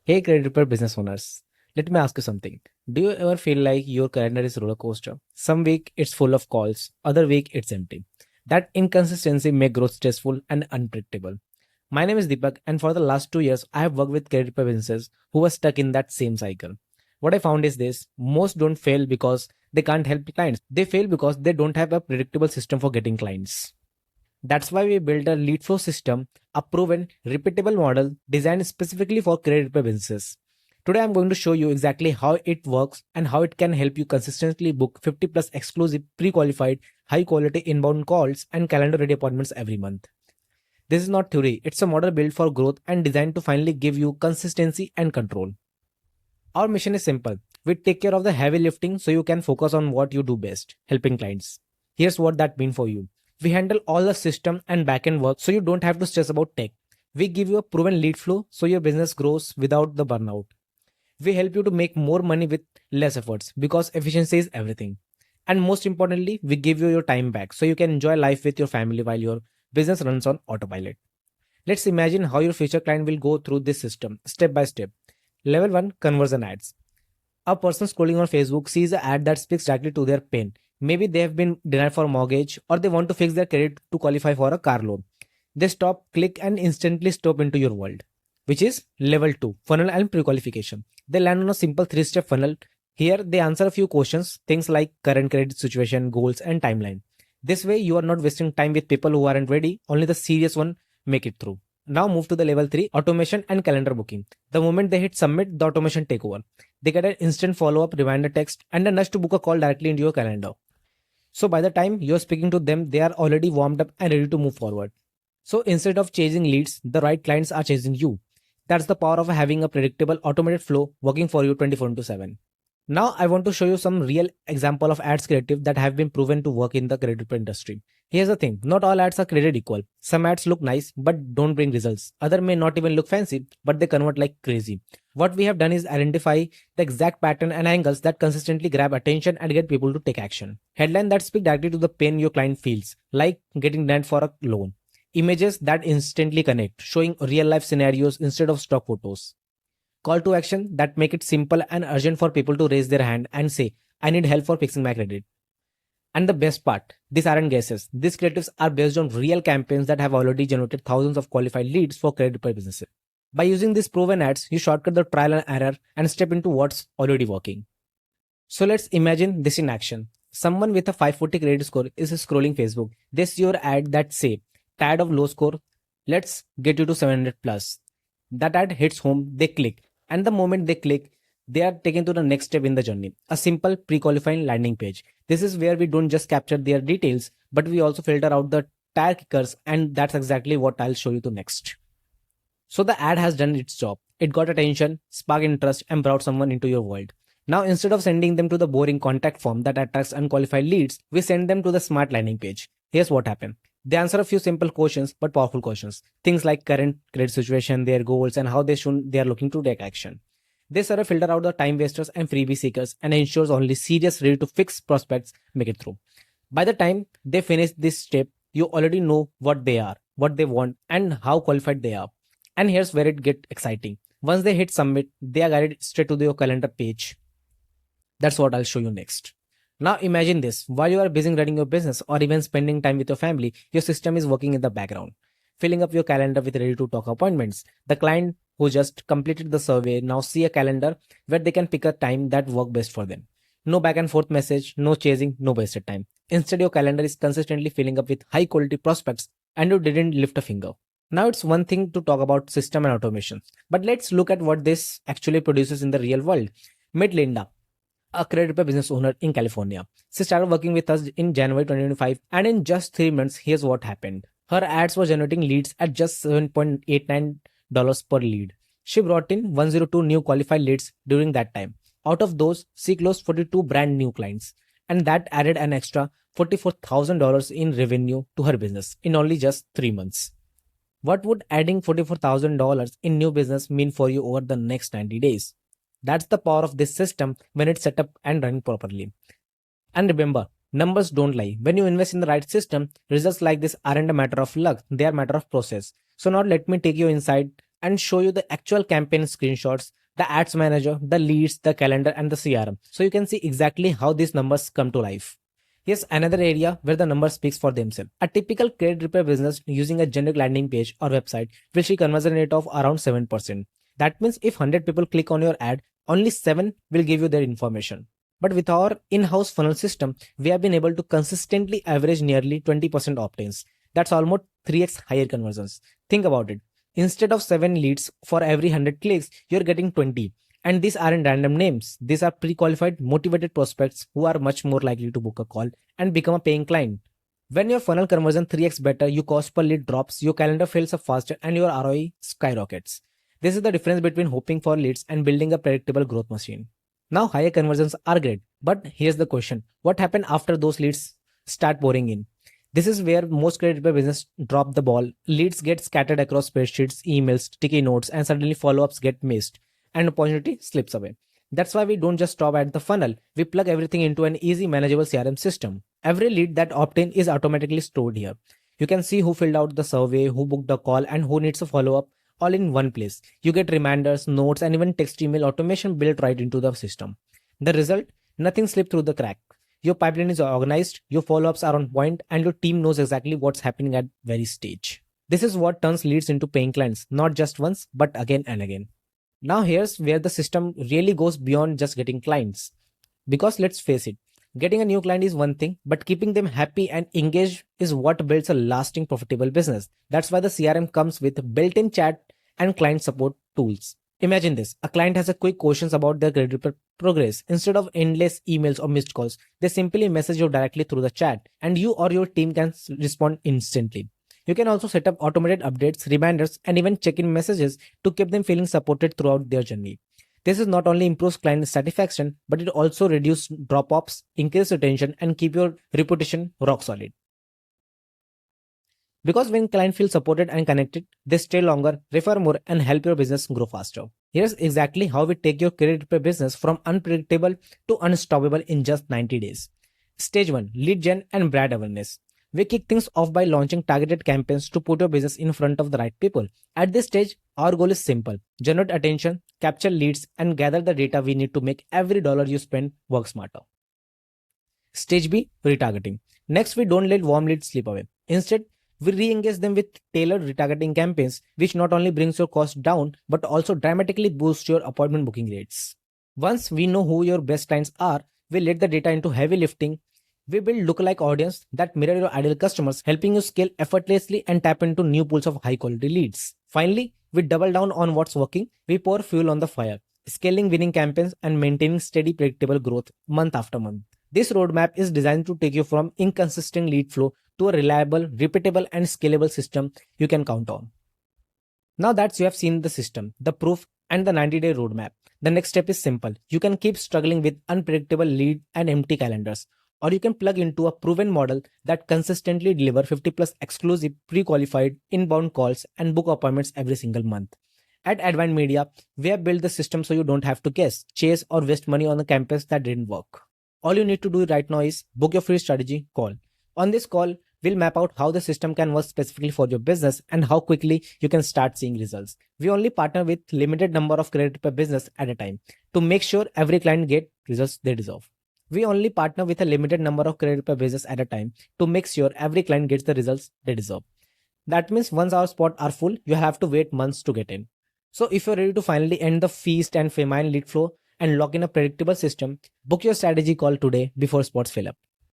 Hey, credit repair business owners. Let me ask you something. Do you ever feel like your calendar is a roller coaster? Some week it's full of calls, other week it's empty. That inconsistency makes growth stressful and unpredictable. My name is Deepak, and for the last 2 years, I have worked with credit repair businesses who were stuck in that same cycle. What I found is this: most don't fail because they can't help clients. They fail because they don't have a predictable system for getting clients. That's why we built a lead flow system, a proven, repeatable model designed specifically for credit repair businesses. Today, I'm going to show you exactly how it works and how it can help you consistently book 50 plus exclusive, pre qualified, high quality inbound calls and calendar ready appointments every month. This is not theory, it's a model built for growth and designed to finally give you consistency and control. Our mission is simple: we take care of the heavy lifting so you can focus on what you do best, helping clients. Here's what that means for you. We handle all the system and backend work so you don't have to stress about tech. We give you a proven lead flow so your business grows without the burnout. We help you to make more money with less efforts because efficiency is everything. And most importantly, we give you your time back so you can enjoy life with your family while your business runs on autopilot. Let's imagine how your future client will go through this system step by step. Level 1: Conversion ads. A person scrolling on Facebook sees an ad that speaks directly to their pain. Maybe they have been denied for a mortgage or they want to fix their credit to qualify for a car loan. They stop, click, and instantly stop into your world, which is level 2: funnel and pre-qualification. They land on a simple 3-step funnel. Here, they answer a few questions, things like current credit situation, goals, and timeline. This way, you are not wasting time with people who aren't ready, only the serious one make it through. Now move to the level 3: automation and calendar booking. The moment they hit submit, the automation take over. They get an instant follow-up reminder text and a nudge to book a call directly into your calendar. So by the time you're speaking to them, they are already warmed up and ready to move forward. So instead of chasing leads, the right clients are chasing you. That's the power of having a predictable automated flow working for you 24/7. Now I want to show you some real example of ads creative that have been proven to work in the credit industry. Here's the thing, not all ads are created equal. Some ads look nice but don't bring results. Other may not even look fancy but they convert like crazy. What we have done is identify the exact pattern and angles that consistently grab attention and get people to take action. Headline that speak directly to the pain your client feels, like getting denied for a loan. Images that instantly connect, showing real life scenarios instead of stock photos. Call to action that make it simple and urgent for people to raise their hand and say, I need help for fixing my credit. And the best part, these aren't guesses. These creatives are based on real campaigns that have already generated thousands of qualified leads for credit businesses. By using these proven ads, you shortcut the trial and error and step into what's already working. So let's imagine this in action. Someone with a 540 credit score is scrolling Facebook. They see your ad that say, tired of low score? Let's get you to 700 plus. That ad hits home, they click. And the moment they click, they are taken to the next step in the journey. A simple pre-qualifying landing page. This is where we don't just capture their details, but we also filter out the tire kickers, and that's exactly what I'll show you to next. So the ad has done its job. It got attention, sparked interest, and brought someone into your world. Now, instead of sending them to the boring contact form that attracts unqualified leads, we send them to the smart landing page. Here's what happened. They answer a few simple questions but powerful questions. Things like current credit situation, their goals, and how they are looking to take action. They sort of filter out the time wasters and freebie seekers and ensures only serious, ready to fix prospects make it through. By the time they finish this step, you already know what they are, what they want, and how qualified they are. And here's where it gets exciting. Once they hit submit, they are guided straight to your calendar page. That's what I'll show you next. Now imagine this, while you are busy running your business or even spending time with your family, your system is working in the background, filling up your calendar with ready to talk appointments. The client who just completed the survey now see a calendar where they can pick a time that works best for them. No back and forth message, no chasing, no wasted time. Instead, your calendar is consistently filling up with high quality prospects and you didn't lift a finger. Now it's one thing to talk about system and automation, but let's look at what this actually produces in the real world. Meet Linda, a credit repair business owner in California. She started working with us in January 2025, and in just 3 months, here's what happened. Her ads were generating leads at just $7.89 per lead. She brought in 102 new qualified leads during that time. Out of those, she closed 42 brand new clients, and that added an extra $44,000 in revenue to her business in only just 3 months. What would adding $44,000 in new business mean for you over the next 90 days? That's the power of this system when it's set up and running properly. And remember, numbers don't lie. When you invest in the right system, results like this aren't a matter of luck, they are a matter of process. So now let me take you inside and show you the actual campaign screenshots, the ads manager, the leads, the calendar, and the CRM. So you can see exactly how these numbers come to life. Here's another area where the number speaks for themselves. A typical credit repair business using a generic landing page or website will see conversion rate of around 7%. That means if 100 people click on your ad, only 7 will give you their information. But with our in-house funnel system, we have been able to consistently average nearly 20% opt-ins. That's almost 3x higher conversions. Think about it. Instead of 7 leads for every 100 clicks, you're getting 20. And these aren't random names. These are pre-qualified, motivated prospects who are much more likely to book a call and become a paying client. When your funnel conversion 3x better, your cost per lead drops, your calendar fills up faster, and your ROI skyrockets. This is the difference between hoping for leads and building a predictable growth machine. Now, higher conversions are great, but here's the question. What happens after those leads start pouring in? This is where most credit repair business drop the ball. Leads get scattered across spreadsheets, emails, sticky notes, and suddenly follow-ups get missed and opportunity slips away. That's why we don't just stop at the funnel. We plug everything into an easy manageable CRM system. Every lead that opt-in is automatically stored here. You can see who filled out the survey, who booked the call, and who needs a follow-up all in one place. You get reminders, notes, and even text email automation built right into the system. The result? Nothing slipped through the crack. Your pipeline is organized, your follow-ups are on point, and your team knows exactly what's happening at very stage. This is what turns leads into paying clients, not just once, but again and again. Now here's where the system really goes beyond just getting clients. Because let's face it, getting a new client is one thing, but keeping them happy and engaged is what builds a lasting profitable business. That's why the CRM comes with built-in chat and client support tools. Imagine this, a client has a quick questions about their credit repair progress. Instead of endless emails or missed calls, they simply message you directly through the chat and you or your team can respond instantly. You can also set up automated updates, reminders, and even check-in messages to keep them feeling supported throughout their journey. This is not only improves client satisfaction, but it also reduces drop-offs, increase retention, and keep your reputation rock solid. Because when clients feel supported and connected, they stay longer, refer more, and help your business grow faster. Here's exactly how we take your credit repair business from unpredictable to unstoppable in just 90 days. Stage 1, Lead Gen and Brand Awareness. We kick things off by launching targeted campaigns to put your business in front of the right people. At this stage, our goal is simple. Generate attention, capture leads, and gather the data we need to make every dollar you spend work smarter. Stage B, Retargeting. Next, we don't let warm leads slip away. Instead, we re-engage them with tailored retargeting campaigns, which not only brings your cost down, but also dramatically boosts your appointment booking rates. Once we know who your best clients are, we let the data into heavy lifting. We build lookalike audience that mirror your ideal customers, helping you scale effortlessly and tap into new pools of high quality leads. Finally, we double down on what's working. We pour fuel on the fire, scaling winning campaigns and maintaining steady predictable growth month after month. This roadmap is designed to take you from inconsistent lead flow to a reliable, repeatable, and scalable system you can count on. Now that you have seen the system, the proof, and the 90-day roadmap, the next step is simple. You can keep struggling with unpredictable lead and empty calendars, or you can plug into a proven model that consistently deliver 50 plus exclusive pre-qualified inbound calls and book appointments every single month. At Advent Media, we have built the system so you don't have to guess, chase, or waste money on the campaigns that didn't work. All you need to do right now is book your free strategy call. On this call, we'll map out how the system can work specifically for your business and how quickly you can start seeing results. We only partner with limited number of credit per business at a time to make sure every client get results they deserve. We only partner with a limited number of credit per business at a time to make sure every client gets the results they deserve. That means once our spots are full, you have to wait months to get in. So if you're ready to finally end the feast and famine lead flow and lock in a predictable system, book your strategy call today before spots fill up.